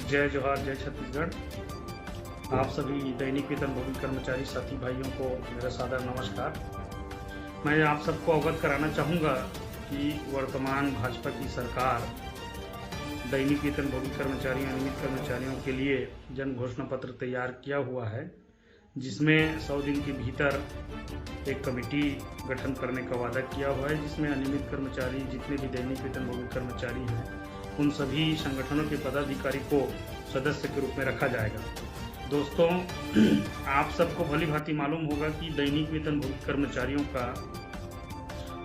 जय जोहार, जय छत्तीसगढ़। आप सभी दैनिक वेतनभोगी कर्मचारी साथी भाइयों को मेरा सादर नमस्कार। मैं आप सबको अवगत कराना चाहूँगा कि वर्तमान भाजपा की सरकार दैनिक वेतनभोगी कर्मचारियों, नियमित कर्मचारियों के लिए जन घोषणा पत्र तैयार किया हुआ है, जिसमें 100 दिन के भीतर एक कमेटी गठन करने का वादा किया हुआ है, जिसमें अनियमित कर्मचारी, जितने भी दैनिक वेतनभोगी कर्मचारी हैं, उन सभी संगठनों के पदाधिकारी को सदस्य के रूप में रखा जाएगा। दोस्तों, आप सबको भली भांति मालूम होगा कि दैनिक वेतनभोगी कर्मचारियों का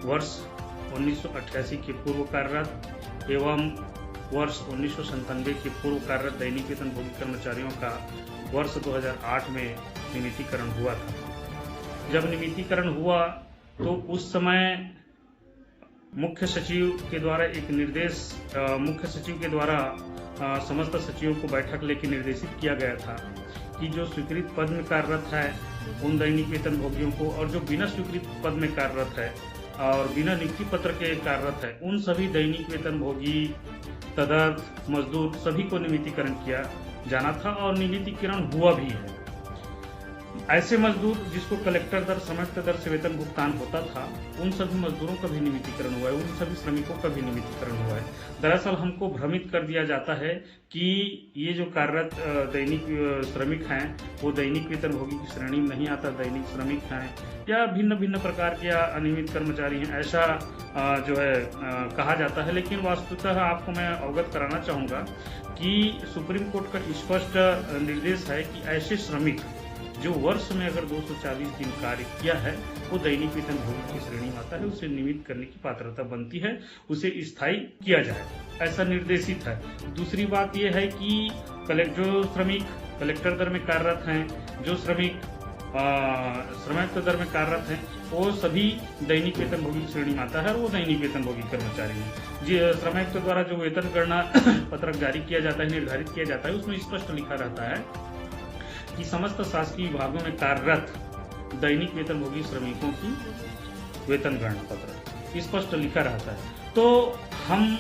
वर्ष 1988 के पूर्व कार्यरत एवं वर्ष 1997 के पूर्व कार्यरत दैनिक वेतनभोगी कर्मचारियों का वर्ष 2008 में नियमितीकरण हुआ था। जब नियमितीकरण हुआ तो उस समय मुख्य सचिव के द्वारा एक निर्देश मुख्य सचिव के द्वारा समस्त सचिवों को बैठक लेकर निर्देशित किया गया था कि जो स्वीकृत पद में कार्यरत है उन दैनिक वेतनभोगियों को, और जो बिना स्वीकृत पद में कार्यरत है और बिना नियुक्ति पत्र के कार्यरत है, उन सभी दैनिक वेतनभोगी, तदर्थ, मजदूर सभी को नियमितीकरण किया जाना था और नियमितीकरण हुआ भी है। ऐसे मजदूर जिसको कलेक्टर दर, संयुक्त दर से वेतन भुगतान होता था, उन सभी मजदूरों का भी नियमितीकरण हुआ है, उन सभी श्रमिकों का भी नियमितीकरण हुआ है। दरअसल हमको भ्रमित कर दिया जाता है कि ये जो कार्यरत दैनिक श्रमिक हैं वो दैनिक वेतनभोगी की श्रेणी में नहीं आता, दैनिक श्रमिक हैं या भिन्न भिन्न प्रकार के अनियमित कर्मचारी हैं, ऐसा जो है कहा जाता है। लेकिन वास्तविकतः आपको मैं अवगत कराना चाहूँगा कि सुप्रीम कोर्ट का स्पष्ट निर्देश है कि ऐसे श्रमिक जो वर्ष में अगर 240 दिन कार्य किया है वो दैनिक वेतनभोगी की श्रेणी में आता है, उसे नियमित करने की पात्रता बनती है, उसे स्थायी किया जाए, ऐसा निर्देशित है। दूसरी बात यह है कि जो श्रमिक कलेक्टर दर में कार्यरत हैं, जो श्रमिक श्रमिक दर में कार्यरत हैं, वो सभी दैनिक वेतनभोगी की श्रेणी में आता है और वो दैनिक वेतनभोगी कर्मचारी हैं। जी, श्रमिक के द्वारा जो वेतन गणना पत्रक जारी किया जाता है, निर्धारित किया जाता है, उसमें स्पष्ट लिखा रहता है कि समस्त शासकीय विभागों में कार्यरत दैनिक वेतनभोगी श्रमिकों की वेतन गणना पत्र स्पष्ट लिखा रहता है। तो हम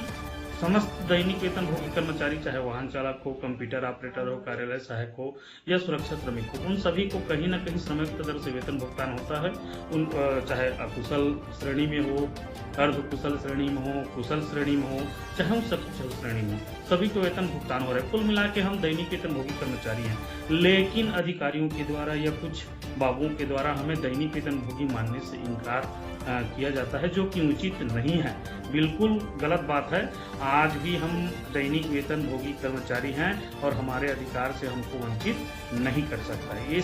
समस्त दैनिक वेतनभोगी कर्मचारी, चाहे वाहन चालक हो, कंप्यूटर ऑपरेटर हो, कार्यालय सहायक हो या सुरक्षा श्रमिक हो, उन सभी को कहीं न कहीं श्रमिक दर से वेतन भुगतान होता है। उन चाहे अकुशल श्रेणी में हो, अर्ध कुशल श्रेणी में हो, कुशल श्रेणी में हो, चाहे उन सकुशल श्रेणी में हो, सभी को वेतन भुगतान हो रहा है। कुल मिला के हम दैनिक वेतनभोगी कर्मचारी हैं, लेकिन अधिकारियों के द्वारा या कुछ बाबुओं के द्वारा हमें दैनिक वेतनभोगी मानने से इनकार किया जाता है, जो कि उचित नहीं है, बिल्कुल गलत बात है। आज भी हम दैनिक वेतनभोगी कर्मचारी हैं और हमारे अधिकार से हमको वंचित नहीं कर सकता है।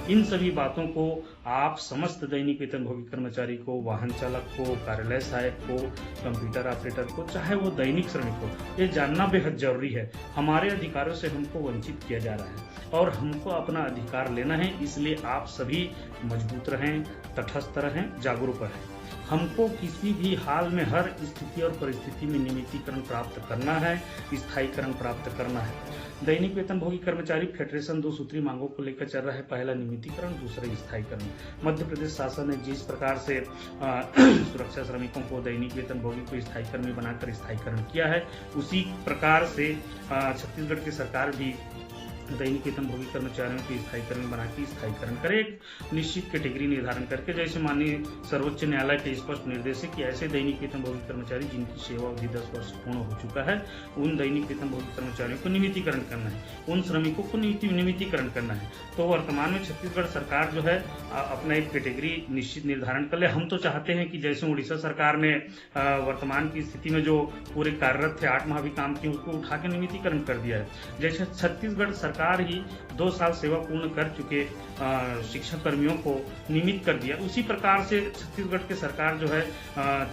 इन सभी बातों को आप समस्त दैनिक वेतनभोगी कर्मचारी को, वाहन चालक को, कार्यालय सहायक को, कंप्यूटर ऑपरेटर को, चाहे वो दैनिक श्रमिक हो, ये जानना बेहद जरूरी है। हमारे अधिकारों से हमको वंचित किया जा रहा है और हमको अपना अधिकार लेना है। इसलिए आप सभी मजबूत रहें, तटस्थ रहें, जागरूक रहें। हमको किसी भी हाल में, हर स्थिति और परिस्थिति में नियमितीकरण प्राप्त करना है, स्थायीकरण प्राप्त करना है। दैनिक वेतनभोगी कर्मचारी फेडरेशन 2 सूत्री मांगों को लेकर चल रहा है। पहला नियमितीकरण, दूसरा स्थायीकरण। मध्य प्रदेश शासन ने जिस प्रकार से सुरक्षा श्रमिकों को, दैनिक वेतनभोगी को स्थायीकरण में बनाकर स्थायीकरण किया है, उसी प्रकार से छत्तीसगढ़ की सरकार भी दैनिक वेतनभोगी कर्मचारियों के स्थायीकरण बना के स्थायीकरण करे, एक निश्चित कैटेगरी निर्धारण करके, जैसे माननीय सर्वोच्च न्यायालय के स्पष्ट निर्देश है कि ऐसे दैनिक वेतनभोगी कर्मचारी जिनकी सेवा अवधि 10 वर्ष पूर्ण हो चुका है, उन दैनिक वेतनभोगी कर्मचारियों को नियमितीकरण करना है, उन श्रमिकों को नियमितीकरण करना है। तो वर्तमान में छत्तीसगढ़ सरकार जो है अपना एक कैटेगरी निश्चित निर्धारण कर ले। हम तो चाहते हैं कि जैसे उड़ीसा सरकार ने वर्तमान की स्थिति में जो पूरे कार्यरत थे, 8 माह भी काम किए, उसको उठा के नियमितीकरण कर दिया है। जैसे छत्तीसगढ़ सरकार ही 2 साल सेवा पूर्ण कर चुके शिक्षक कर्मियों को नियमित कर दिया, उसी प्रकार से छत्तीसगढ़ की सरकार जो है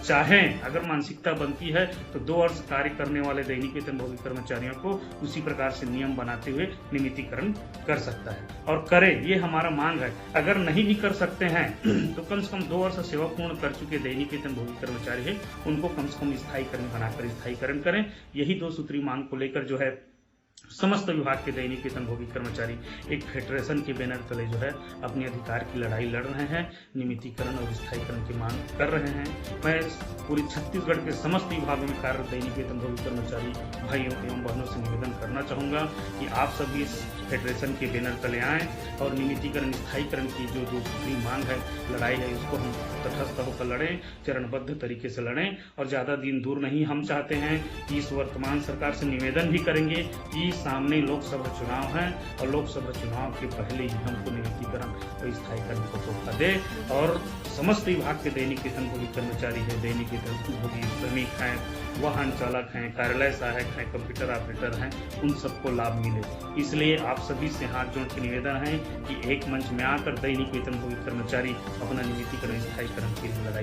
चाहे अगर मानसिकता बनती है तो 2 वर्ष कार्य करने वाले दैनिक वेतनभोगी कर्मचारियों को उसी प्रकार से नियम बनाते हुए नियमितीकरण कर सकता है और करे, ये हमारा मांग है। अगर नहीं भी कर सकते हैं तो कम से कम 2 वर्ष सेवा पूर्ण कर चुके दैनिक वेतनभोगी कर्मचारी है, उनको कम से कम स्थायीकरण बनाकर स्थायीकरण करें। यही 2 सूत्री मांग को लेकर जो है समस्त विभाग के दैनिक वेतनभोगी कर्मचारी एक फेडरेशन के बैनर तले जो है अपने अधिकार की लड़ाई लड़ रहे हैं, नियमितीकरण और स्थायीकरण की मांग कर रहे हैं। मैं पूरी छत्तीसगढ़ के समस्त विभागों में कार्यरत दैनिक वेतनभोगी कर्मचारी भाइयों एवं बहनों से निवेदन करना चाहूँगा कि आप सभी इस फेडरेशन के बैनर तले आएँ और नियमितीकरण स्थायीकरण की जो दूसरी मांग है, लड़ाई है, उसको हम तटस्थ होकर लड़ें, चरणबद्ध तरीके से लड़ें और ज़्यादा दिन दूर नहीं। हम चाहते हैं कि इस वर्तमान सरकार से निवेदन भी करेंगे कि सामने लोकसभा चुनाव है और लोकसभा चुनाव के पहले ही हमको नियमितीकरण और स्थायीकरण को धोखा दे और समस्त विभाग के दैनिक वेतनभोगी कर्मचारी है, दैनिक वेतनभोगी श्रमिक हैं, वाहन चालक हैं, कार्यालय सहायक हैं, कंप्यूटर ऑपरेटर हैं, उन सबको लाभ मिले। इसलिए आप सभी से हाथ जोड़ के निवेदन है कि एक मंच में आकर दैनिक वेतनभोगी कर्मचारी अपना नियमितीकरण स्थायीकरण की लड़ाई